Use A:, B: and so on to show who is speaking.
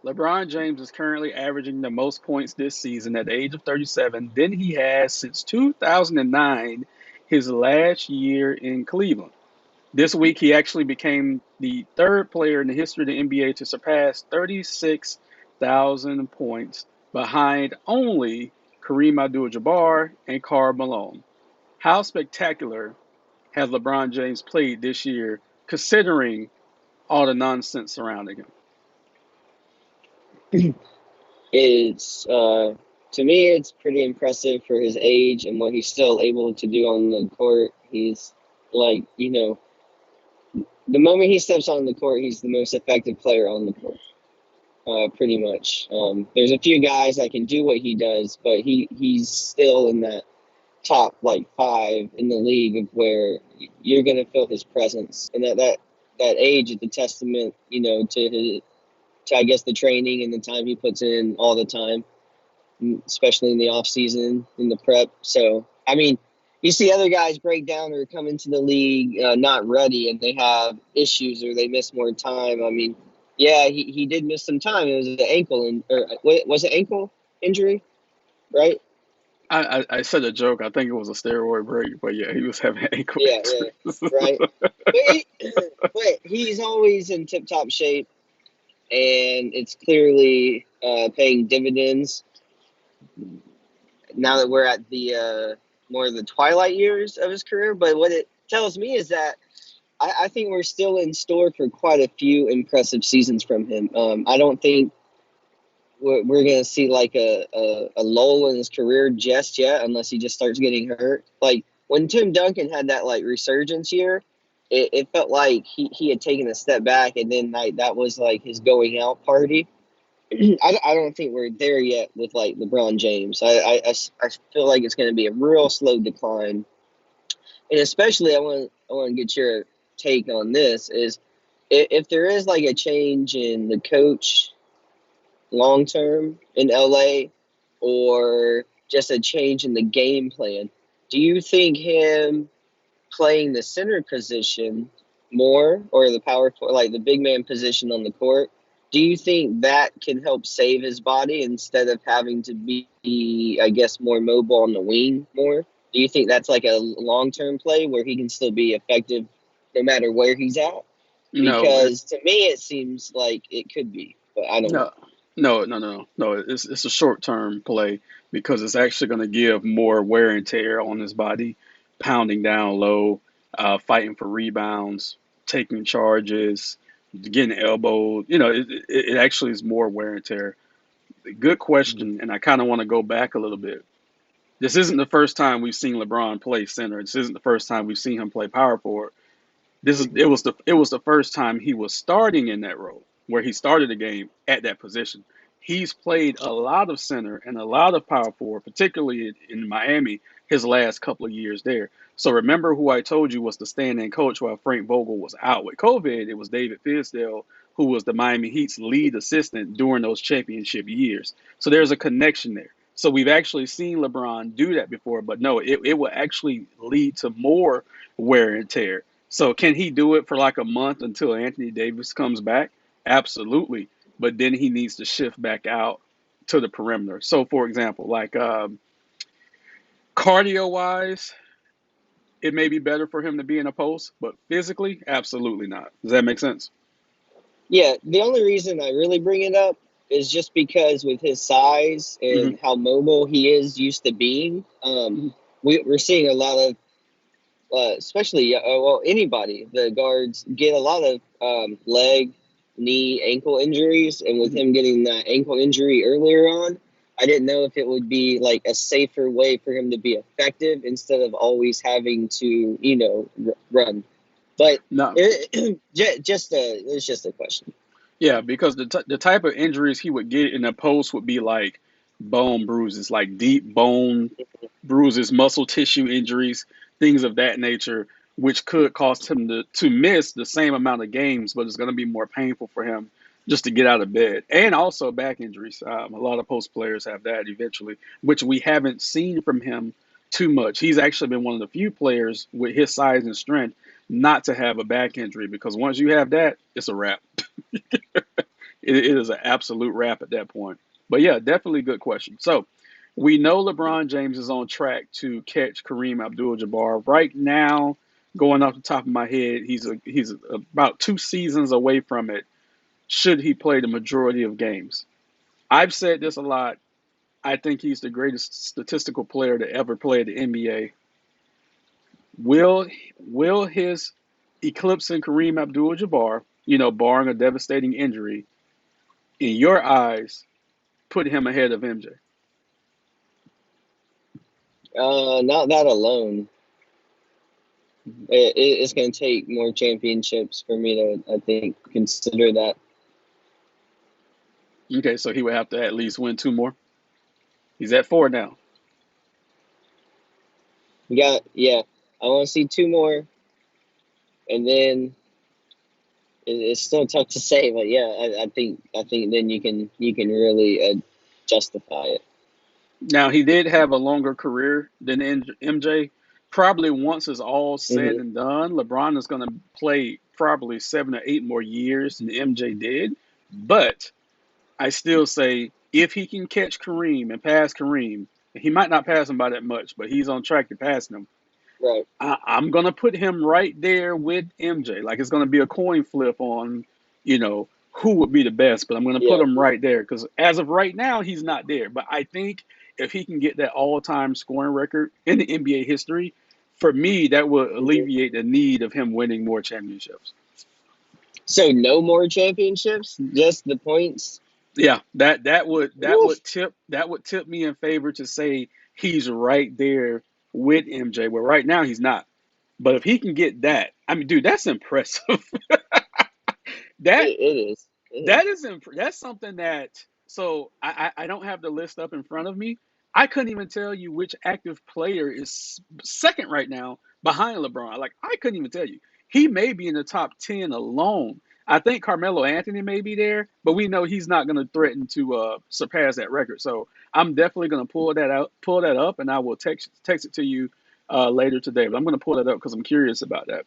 A: LeBron James is currently averaging the most points this season at the age of 37 than he has since 2009, his last year in Cleveland. This week, he actually became the third player in the history of the NBA to surpass 36,000 points, behind only Kareem Abdul-Jabbar and Karl Malone. How spectacular has LeBron James played this year, considering all the nonsense surrounding him?
B: It's to me, it's pretty impressive for his age and what he's still able to do on the court. He's like, the moment he steps on the court, he's the most effective player on the court. Pretty much. There's a few guys that can do what he does, but he's still in that top like five in the league of where you're gonna feel his presence, and that age is a testament, to his to I guess the training and the time he puts in all the time, especially in the off season in the prep. So I mean, you see other guys break down or come into the league not ready, and they have issues or they miss more time. I mean, yeah, he did miss some time. It was an ankle or was it ankle injury, right?
A: I said a joke. I think it was a steroid break, but yeah, he was having ankle
B: Yeah,
A: injuries.
B: yeah, right. But, but he's always in tip top shape, and it's clearly paying dividends now that we're at the more of the twilight years of his career. But what it tells me is that I think we're still in store for quite a few impressive seasons from him. I don't think we're going to see like a lull in his career just yet, unless he just starts getting hurt. Like when Tim Duncan had that like resurgence year, it felt like he had taken a step back, and then like that was like his going out party. I don't think we're there yet with like LeBron James. I feel like it's going to be a real slow decline, and especially I want to get your take on this is if there is like a change in the coach long term in LA, or just a change in the game plan. Do you think him playing the center position more, or the power forward, like the big man position on the court? Do you think that can help save his body instead of having to be, I guess, more mobile on the wing more? Do you think that's like a long term play where he can still be effective no matter where he's at?
A: No,
B: Because to me, it seems like it could be, but I don't know.
A: no, no. It's a short term play because it's actually going to give more wear and tear on his body, pounding down low, fighting for rebounds, taking charges, getting elbowed. It actually is more wear and tear. Good question, and I kind of want to go back a little bit. This isn't the first time we've seen LeBron play center. This isn't the first time we've seen him play power forward.
B: Mhm.
A: It was the first time he was starting in that role where he started the game at that position. He's played a lot of center and a lot of power forward, particularly in Miami, his last couple of years there. So remember who I told you was the stand-in coach while Frank Vogel was out with COVID. It was David Fisdale, who was the Miami Heat's lead assistant during those championship years. So there's a connection there. So we've actually seen LeBron do that before, but no, it will actually lead to more wear and tear. So can he do it for like a month until Anthony Davis comes back? Absolutely. But then he needs to shift back out to the perimeter. So for example, like cardio wise, it may be better for him to be in a post, but physically, absolutely not. Does that make sense?
B: Yeah, the only reason I really bring it up is just because with his size
A: Hmm.
B: and how mobile he is used to being,
A: Hmm.
B: we're seeing a lot of, especially, well, anybody, the guards get a lot of leg, knee, ankle injuries. And with
A: Hmm.
B: him getting that ankle injury earlier on, I didn't know if it would be like a safer way for him to be effective instead of always having to, run. But
A: No.
B: it's just a question.
A: Yeah, because the type of injuries he would get in a post would be like bone bruises, like deep bone bruises, muscle tissue injuries, things of that nature, which could cause him to miss the same amount of games, but it's going to be more painful for him just to get out of bed. And also back injuries. A lot of post players have that eventually, which we haven't seen from him too much. He's actually been one of the few players with his size and strength not to have a back injury because once you have that, it's a wrap. It is an absolute wrap at that point. But yeah, definitely good question. So we know LeBron James is on track to catch Kareem Abdul-Jabbar right now. Going off the top of my head, he's about 2 seasons away from it. Should he play the majority of games? I've said this a lot. I think he's the greatest statistical player to ever play the NBA. Will will his eclipsing Kareem Abdul-Jabbar, barring a devastating injury, in your eyes, put him ahead of MJ?
B: Not that alone. It's going to take more championships for me to, I think, consider that.
A: Okay, so he would have to at least win 2 more. He's at 4 now.
B: Yeah. I want to see two more, and then it's still tough to say, but yeah, I think then you can really justify it.
A: Now he did have a longer career than MJ. Probably once it's all said
B: Hmm.
A: and done, LeBron is going to play probably 7 or 8 more years than MJ did. But I still say if he can catch Kareem and pass Kareem, he might not pass him by that much, but he's on track to passing him.
B: Right.
A: I'm gonna put him right there with MJ. Like it's gonna be a coin flip on, who would be the best. But I'm gonna put
B: Yeah.
A: him right there because as of right now, he's not there. But I think if he can get that all-time scoring record in the NBA history, for me, that would
B: Hmm.
A: alleviate the need of him winning more championships.
B: So no more championships, just the points.
A: Yeah, that
B: Oof.
A: would tip me in favor to say he's right there with MJ. Well, right now he's not. But if he can get that, I mean, dude, that's impressive. that
B: It is. It
A: that
B: is.
A: is that's something that. So I don't have the list up in front of me. I couldn't even tell you which active player is second right now behind LeBron. Like I couldn't even tell you. He may be in the top 10 alone. I think Carmelo Anthony may be there, but we know he's not going to threaten to surpass that record. So I'm definitely going to pull that up, and I will text it to you later today. But I'm going to pull that up because I'm curious about that.